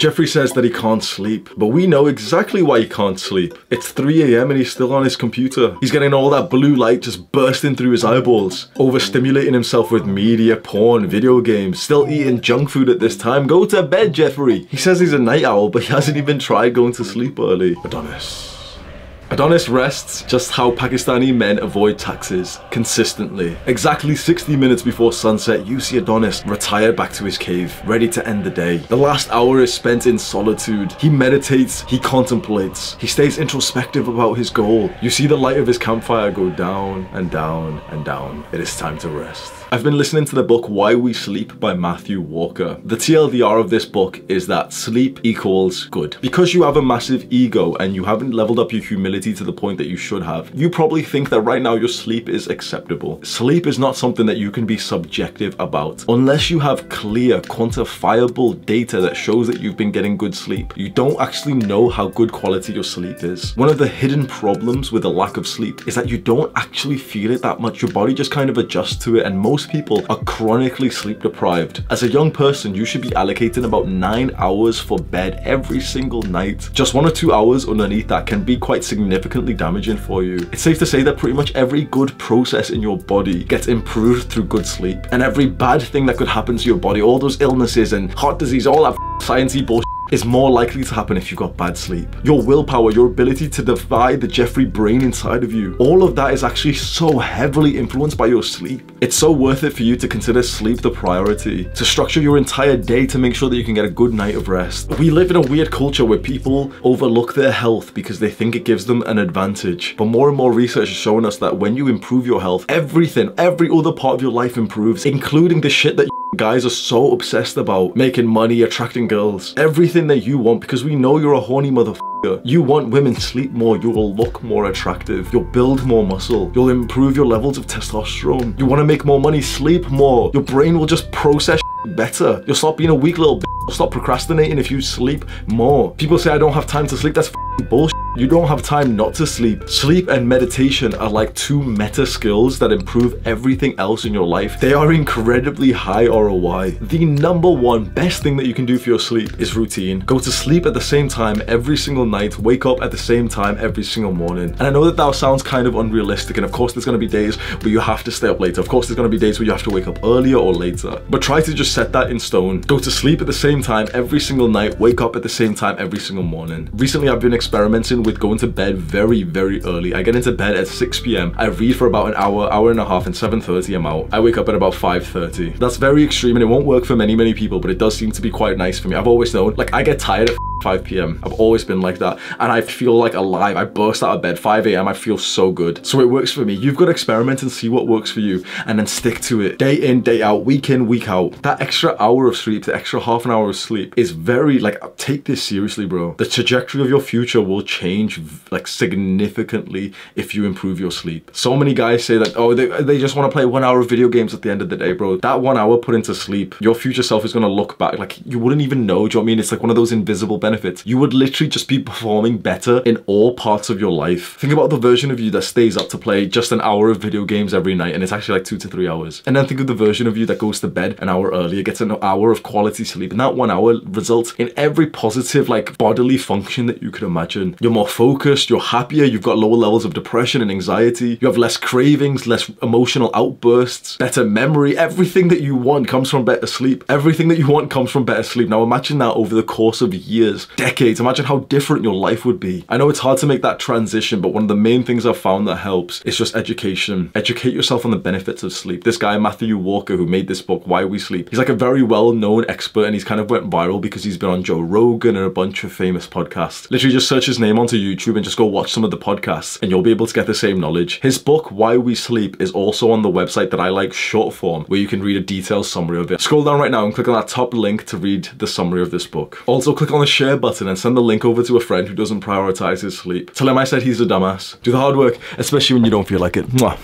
Jeffrey says that he can't sleep, but we know exactly why he can't sleep. It's 3 AM and he's still on his computer. He's getting all that blue light just bursting through his eyeballs, overstimulating himself with media, porn, video games, still eating junk food at this time. Go to bed, Jeffrey. He says he's a night owl, but he hasn't even tried going to sleep early. Adonis rests just how Pakistani men avoid taxes consistently. Exactly 60 minutes before sunset, you see Adonis retired back to his cave, ready to end the day. The last hour is spent in solitude. He meditates, he contemplates, he stays introspective about his goal. You see the light of his campfire go down and down and down. It is time to rest. I've been listening to the book Why We Sleep by Matthew Walker. The TLDR of this book is that sleep equals good. Because you have a massive ego and you haven't leveled up your humility to the point that you should have, you probably think that right now your sleep is acceptable. Sleep is not something that you can be subjective about. Unless you have clear, quantifiable data that shows that you've been getting good sleep, you don't actually know how good quality your sleep is. One of the hidden problems with a lack of sleep is that you don't actually feel it that much. Your body just kind of adjusts to it, and most people are chronically sleep deprived. As a young person, you should be allocating about 9 hours for bed every single night. Just 1 or 2 hours underneath that can be quite significantly damaging for you. It's safe to say that pretty much every good process in your body gets improved through good sleep, and every bad thing that could happen to your body, all those illnesses and heart disease, all that sciencey bullshit, is more likely to happen if you got bad sleep. Your willpower, your ability to defy the Jeffrey brain inside of you, all of that is actually so heavily influenced by your sleep. It's so worth it for you to consider sleep the priority, to structure your entire day to make sure that you can get a good night of rest. We live in a weird culture where people overlook their health because they think it gives them an advantage. But more and more research is showing us that when you improve your health, everything, every other part of your life improves, including the shit that guys are so obsessed about: making money, attracting girls, everything that you want, because we know you're a horny motherfucker. You want women, sleep more, you will look more attractive, you'll build more muscle, you'll improve your levels of testosterone. You want to make more money, sleep more. Your brain will just process better. You'll stop being a weak little bitch. You'll stop procrastinating if you sleep more. People say I don't have time to sleep. That's bullshit. You don't have time not to sleep. Sleep and meditation are like two meta skills that improve everything else in your life. They are incredibly high ROI. The number one best thing that you can do for your sleep is routine. Go to sleep at the same time every single night, wake up at the same time every single morning. And I know that sounds kind of unrealistic, and of course there's going to be days where you have to stay up later. Of course there's going to be days where you have to wake up earlier or later. But try to just set that in stone. Go to sleep at the same time every single night, wake up at the same time every single morning. Recently I've been experimenting with going to bed very, very early. I get into bed at 6 PM. I read for about an hour and a half, and 7:30 I'm out. I wake up at about 5:30. That's very extreme and it won't work for many people, but it does seem to be quite nice for me. I've always known, like, I get tired at 5 PM. I've always been like that, and I feel like alive. I burst out of bed 5 AM. I feel so good. So it works for me. You've got to experiment and see what works for you, and then stick to it. Day in, day out, week in, week out. That extra hour of sleep, the extra half an hour of sleep is very, like, take this seriously, bro. The trajectory of your future will change like significantly if you improve your sleep. So many guys say that, oh, they just want to play 1 hour of video games at the end of the day, bro. That 1 hour put into sleep, your future self is going to look back like you wouldn't even know. Do you know what I mean? It's like one of those invisible benefits. You would literally just be performing better in all parts of your life. Think about the version of you that stays up to play just an hour of video games every night, and it's actually like 2 to 3 hours. And then think of the version of you that goes to bed an hour earlier, gets an hour of quality sleep, and that 1 hour results in every positive, like, bodily function that you could imagine. You're more focused, you're happier, you've got lower levels of depression and anxiety, you have less cravings, less emotional outbursts, better memory. Everything that you want comes from better sleep. Everything that you want comes from better sleep. Now imagine that over the course of years, decades. Imagine how different your life would be. I know it's hard to make that transition, but one of the main things I've found that helps is just education. Educate yourself on the benefits of sleep. This guy, Matthew Walker, who made this book, Why We Sleep, he's like a very well-known expert, and he's kind of went viral because he's been on Joe Rogan and a bunch of famous podcasts. Literally just search his name onto YouTube and just go watch some of the podcasts and you'll be able to get the same knowledge. His book, Why We Sleep, is also on the website that I like, short form, where you can read a detailed summary of it. Scroll down right now and click on that top link to read the summary of this book. Also click on the share button and send the link over to a friend who doesn't prioritize his sleep. Tell him I said he's a dumbass. Do the hard work, especially when you don't feel like it. Mwah.